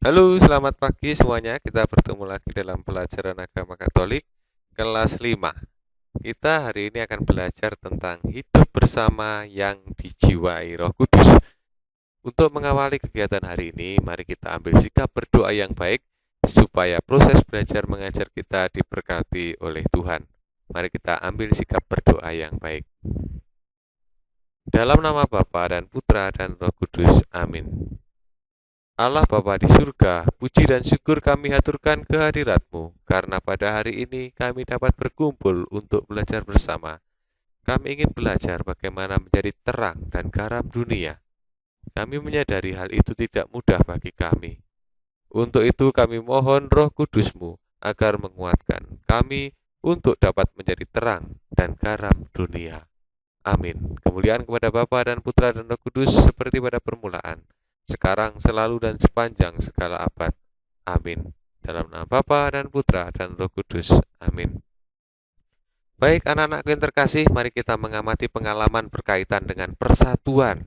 Halo, selamat pagi semuanya. Kita bertemu lagi dalam pelajaran agama Katolik kelas 5. Kita hari ini akan belajar tentang hidup bersama yang dijiwai Roh Kudus. Untuk mengawali kegiatan hari ini, mari kita ambil sikap berdoa yang baik supaya proses belajar mengajar kita diberkati oleh Tuhan. Mari kita ambil sikap berdoa yang baik. Dalam nama Bapa dan Putra dan Roh Kudus. Amin. Allah Bapa di surga, puji dan syukur kami haturkan kehadirat-Mu, karena pada hari ini kami dapat berkumpul untuk belajar bersama. Kami ingin belajar bagaimana menjadi terang dan garam dunia. Kami menyadari hal itu tidak mudah bagi kami. Untuk itu kami mohon Roh Kudus-Mu agar menguatkan kami untuk dapat menjadi terang dan garam dunia. Amin. Kemuliaan kepada Bapa dan Putra dan Roh Kudus seperti pada permulaan, sekarang, selalu, dan sepanjang segala abad. Amin. Dalam nama Bapa dan Putra dan Roh Kudus. Amin. Baik anak-anakku yang terkasih, mari kita mengamati pengalaman berkaitan dengan persatuan.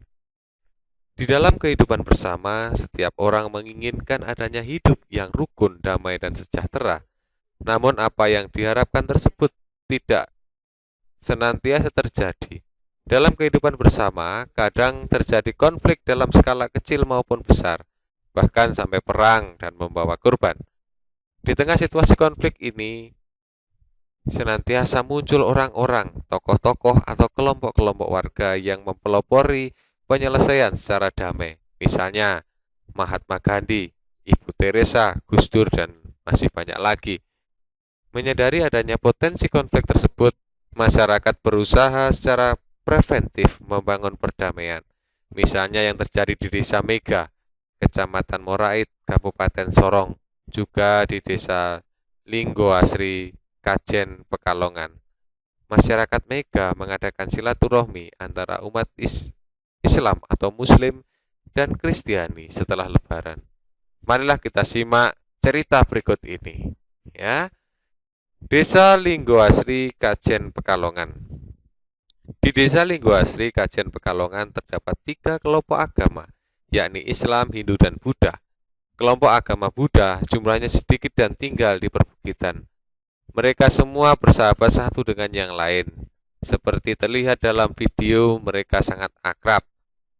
Di dalam kehidupan bersama, setiap orang menginginkan adanya hidup yang rukun, damai, dan sejahtera. Namun apa yang diharapkan tersebut tidak senantiasa terjadi. Dalam kehidupan bersama, kadang terjadi konflik dalam skala kecil maupun besar, bahkan sampai perang dan membawa korban. Di tengah situasi konflik ini, senantiasa muncul orang-orang, tokoh-tokoh atau kelompok-kelompok warga yang mempelopori penyelesaian secara damai. Misalnya, Mahatma Gandhi, Ibu Teresa, Gus Dur, dan masih banyak lagi. Menyadari adanya potensi konflik tersebut, masyarakat berusaha secara preventif membangun perdamaian. Misalnya yang terjadi di Desa Mega, Kecamatan Morait, Kabupaten Sorong, juga di Desa Linggo Asri, Kajen, Pekalongan. Masyarakat Mega mengadakan silaturahmi antara umat Islam atau Muslim dan Kristiani setelah Lebaran. Marilah kita simak cerita berikut ini. Ya, Desa Linggo Asri, Kajen, Pekalongan. Di Desa Linggo Asri, Kajen, Pekalongan terdapat 3 kelompok agama, yakni Islam, Hindu, dan Buddha. Kelompok agama Buddha jumlahnya sedikit dan tinggal di perbukitan. Mereka semua bersahabat satu dengan yang lain. Seperti terlihat dalam video, mereka sangat akrab.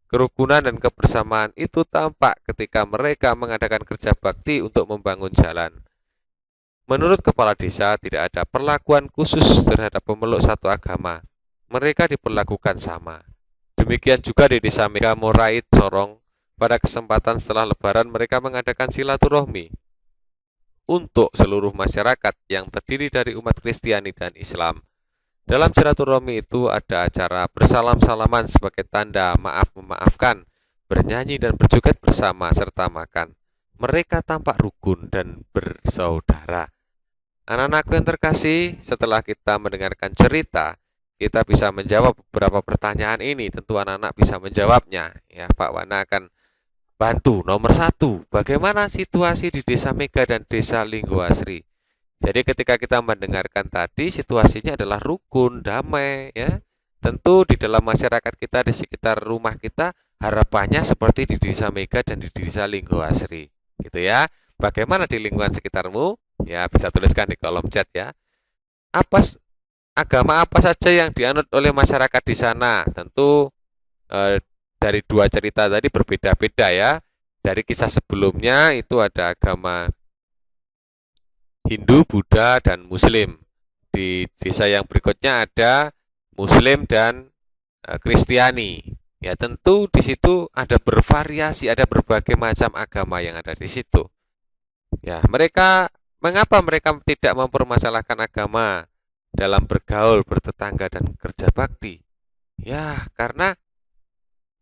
Kerukunan dan kebersamaan itu tampak ketika mereka mengadakan kerja bakti untuk membangun jalan. Menurut kepala desa, tidak ada perlakuan khusus terhadap pemeluk satu agama. Mereka diperlakukan sama. Demikian juga di Desa Mega Morait, Sorong. Pada kesempatan setelah Lebaran, mereka mengadakan silaturahmi untuk seluruh masyarakat yang terdiri dari umat Kristiani dan Islam. Dalam silaturahmi itu ada acara bersalam-salaman sebagai tanda maaf memaafkan, bernyanyi dan berjoget bersama serta makan. Mereka tampak rukun dan bersaudara. Anak-anakku yang terkasih, setelah kita mendengarkan cerita, kita bisa menjawab beberapa pertanyaan ini. Tentu anak-anak bisa menjawabnya. Ya, Pak Wana akan bantu. Nomor 1, bagaimana situasi di Desa Mega dan Desa Linggo Asri? Jadi ketika kita mendengarkan tadi, situasinya adalah rukun, damai, ya. Tentu di dalam masyarakat kita, di sekitar rumah kita, harapannya seperti di Desa Mega dan di Desa Linggo Asri. Gitu ya. Bagaimana di lingkungan sekitarmu? Ya, bisa tuliskan di kolom chat ya. Apa agama apa saja yang dianut oleh masyarakat di sana? Tentu dari 2 cerita tadi berbeda-beda ya. Dari kisah sebelumnya itu ada agama Hindu, Buddha, dan Muslim. Di desa yang berikutnya ada Muslim dan Kristiani. Ya tentu di situ ada bervariasi, ada berbagai macam agama yang ada di situ. Ya, mengapa mereka tidak mempermasalahkan agama dalam bergaul, bertetangga, dan kerja bakti? Ya, karena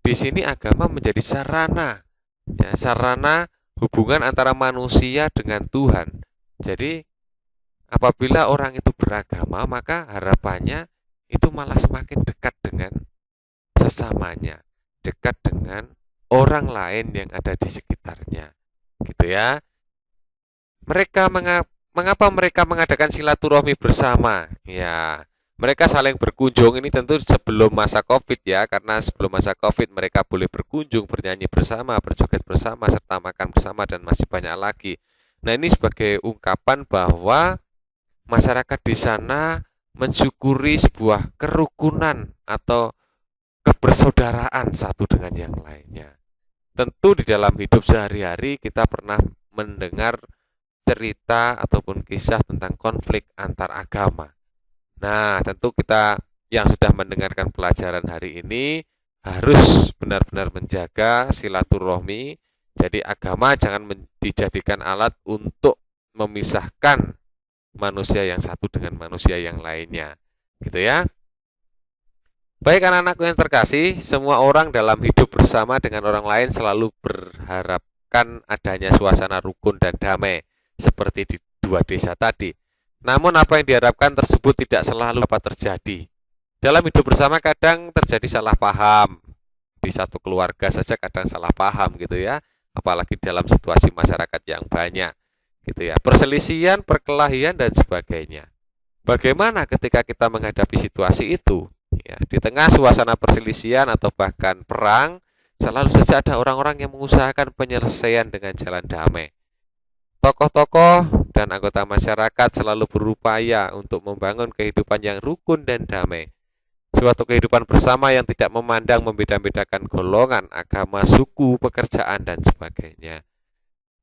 di sini agama menjadi sarana, ya, sarana hubungan antara manusia dengan Tuhan. Jadi, apabila orang itu beragama, maka harapannya itu malah semakin dekat dengan sesamanya, dekat dengan orang lain yang ada di sekitarnya. Gitu ya. Mengapa mereka mengadakan silaturahmi bersama? Ya, Mereka saling berkunjung ini tentu sebelum masa Covid ya, karena sebelum masa Covid mereka boleh berkunjung, bernyanyi bersama, berjoget bersama, serta makan bersama dan masih banyak lagi. Nah, ini sebagai ungkapan bahwa masyarakat di sana mensyukuri sebuah kerukunan atau kebersaudaraan satu dengan yang lainnya. Tentu di dalam hidup sehari-hari kita pernah mendengar cerita ataupun kisah tentang konflik antar agama. Nah, tentu kita yang sudah mendengarkan pelajaran hari ini harus benar-benar menjaga silaturahmi. Jadi agama jangan dijadikan alat untuk memisahkan manusia yang satu dengan manusia yang lainnya. Gitu ya. Baik anak-anakku yang terkasih, semua orang dalam hidup bersama dengan orang lain selalu berharapkan adanya suasana rukun dan damai seperti di dua desa tadi. Namun apa yang diharapkan tersebut tidak selalu dapat terjadi. Dalam hidup bersama kadang terjadi salah paham. Di satu keluarga saja kadang salah paham gitu ya, apalagi dalam situasi masyarakat yang banyak gitu ya. Perselisihan, perkelahian dan sebagainya. Bagaimana ketika kita menghadapi situasi itu? Ya, di tengah suasana perselisihan atau bahkan perang, selalu saja ada orang-orang yang mengusahakan penyelesaian dengan jalan damai. Tokoh-tokoh dan anggota masyarakat selalu berupaya untuk membangun kehidupan yang rukun dan damai. Suatu kehidupan bersama yang tidak memandang membeda-bedakan golongan, agama, suku, pekerjaan, dan sebagainya.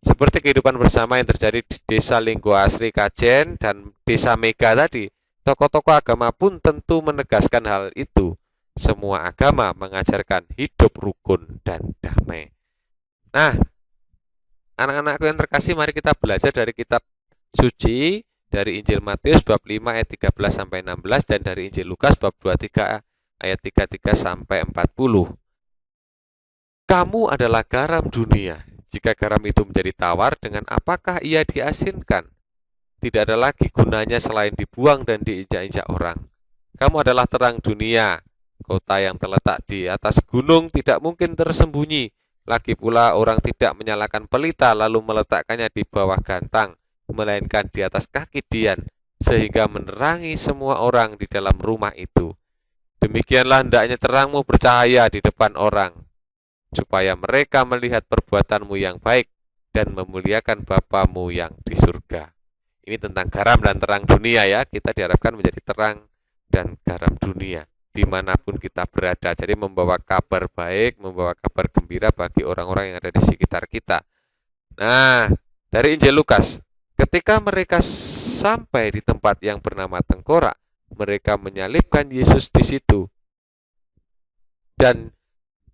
Seperti kehidupan bersama yang terjadi di Desa Linggo Asri Kajen dan Desa Mega tadi, tokoh-tokoh agama pun tentu menegaskan hal itu. Semua agama mengajarkan hidup rukun dan damai. Nah, anak-anakku yang terkasih, mari kita belajar dari kitab suci, dari Injil Matius bab 5 ayat 13 sampai 16 dan dari Injil Lukas bab 23 ayat 33 sampai 40. Kamu adalah garam dunia. Jika garam itu menjadi tawar, dengan apakah ia diasinkan? Tidak ada lagi gunanya selain dibuang dan diinjak-injak orang. Kamu adalah terang dunia. Kota yang terletak di atas gunung tidak mungkin tersembunyi. Lagi pula orang tidak menyalakan pelita lalu meletakkannya di bawah gantang, melainkan di atas kaki dian, sehingga menerangi semua orang di dalam rumah itu. Demikianlah hendaknya terangmu bercahaya di depan orang, supaya mereka melihat perbuatanmu yang baik dan memuliakan Bapamu yang di surga. Ini tentang garam dan terang dunia ya. Kita diharapkan menjadi terang dan garam dunia dimanapun kita berada. Jadi membawa kabar baik, membawa kabar gembira bagi orang-orang yang ada di sekitar kita. Nah, dari Injil Lukas, ketika mereka sampai di tempat yang bernama Tengkorak, mereka menyalibkan Yesus di situ. Dan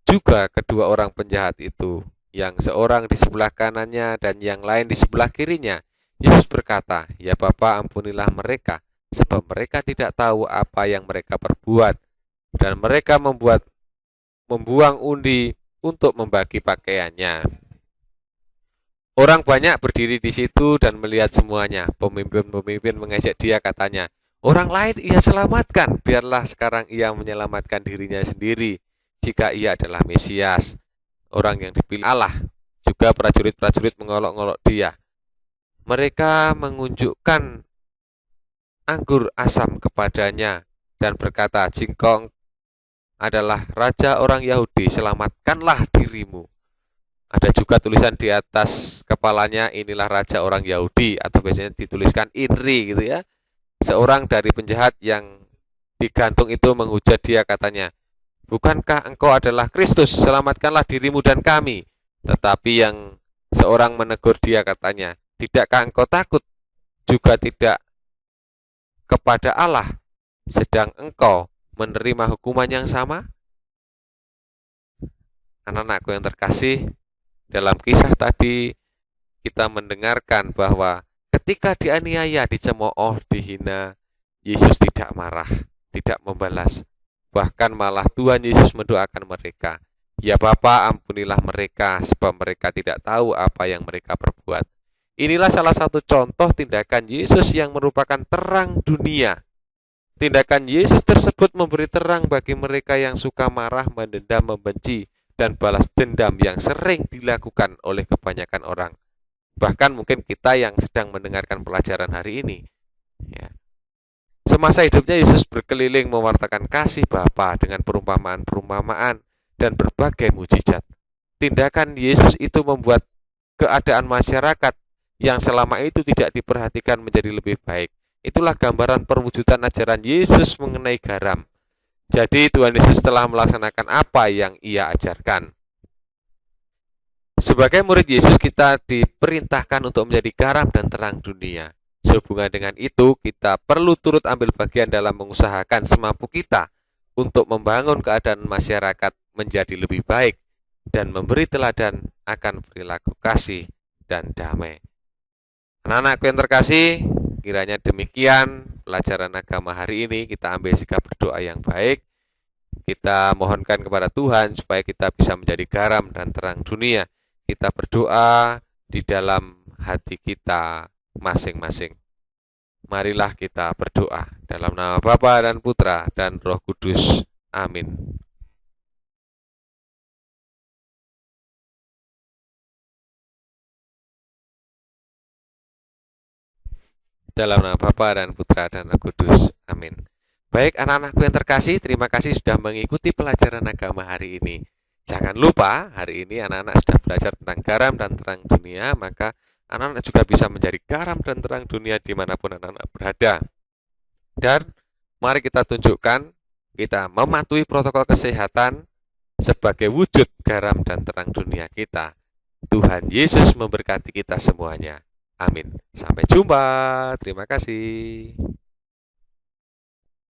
juga kedua orang penjahat itu, yang seorang di sebelah kanannya dan yang lain di sebelah kirinya. Yesus berkata, "Ya Bapa, ampunilah mereka, sebab mereka tidak tahu apa yang mereka perbuat." Dan mereka membuang undi untuk membagi pakaiannya. Orang banyak berdiri di situ dan melihat semuanya. Pemimpin-pemimpin mengejek dia, katanya, "Orang lain ia selamatkan, biarlah sekarang ia menyelamatkan dirinya sendiri, jika ia adalah Mesias, orang yang dipilih Allah." Juga prajurit-prajurit mengolok-olok dia. Mereka mengunjukkan anggur asam kepadanya dan berkata, "Jika adalah raja orang Yahudi, selamatkanlah dirimu." Ada juga tulisan di atas kepalanya, "Inilah raja orang Yahudi," atau biasanya dituliskan INRI gitu ya. Seorang dari penjahat yang digantung itu menghujat dia, katanya, "Bukankah engkau adalah Kristus? Selamatkanlah dirimu dan kami." Tetapi yang seorang menegur dia, katanya, "Tidakkah engkau takut juga tidak kepada Allah, sedang engkau menerima hukuman yang sama?" Anak-anakku yang terkasih, dalam kisah tadi kita mendengarkan bahwa ketika dianiaya, dicemooh, dihina, Yesus tidak marah, tidak membalas. Bahkan malah Tuhan Yesus mendoakan mereka, "Ya Bapa, ampunilah mereka, sebab mereka tidak tahu apa yang mereka perbuat." Inilah salah satu contoh tindakan Yesus yang merupakan terang dunia. Tindakan Yesus tersebut memberi terang bagi mereka yang suka marah, mendendam, membenci, dan balas dendam yang sering dilakukan oleh kebanyakan orang. Bahkan mungkin kita yang sedang mendengarkan pelajaran hari ini. Ya. Semasa hidupnya Yesus berkeliling mewartakan kasih Bapa dengan perumpamaan-perumpamaan dan berbagai mujizat. Tindakan Yesus itu membuat keadaan masyarakat yang selama itu tidak diperhatikan menjadi lebih baik. Itulah gambaran perwujudan ajaran Yesus mengenai garam. Jadi Tuhan Yesus telah melaksanakan apa yang Ia ajarkan. Sebagai murid Yesus, kita diperintahkan untuk menjadi garam dan terang dunia. Sehubungan dengan itu, kita perlu turut ambil bagian dalam mengusahakan semampu kita untuk membangun keadaan masyarakat menjadi lebih baik dan memberi teladan akan perilaku kasih dan damai. Anak-anakku yang terkasih, kiranya demikian pelajaran agama hari ini. Kita ambil sikap berdoa yang baik. Kita mohonkan kepada Tuhan supaya kita bisa menjadi garam dan terang dunia. Kita berdoa di dalam hati kita masing-masing. Marilah kita berdoa dalam nama Bapa dan Putra dan Roh Kudus. Amin. Dalam nama Bapa dan Putra dan Roh Kudus. Amin. Baik anak-anakku yang terkasih, terima kasih sudah mengikuti pelajaran agama hari ini. Jangan lupa, hari ini anak-anak sudah belajar tentang garam dan terang dunia, maka anak-anak juga bisa menjadi garam dan terang dunia dimanapun anak-anak berada. Dan mari kita tunjukkan, kita mematuhi protokol kesehatan sebagai wujud garam dan terang dunia kita. Tuhan Yesus memberkati kita semuanya. Amin. Sampai jumpa. Terima kasih.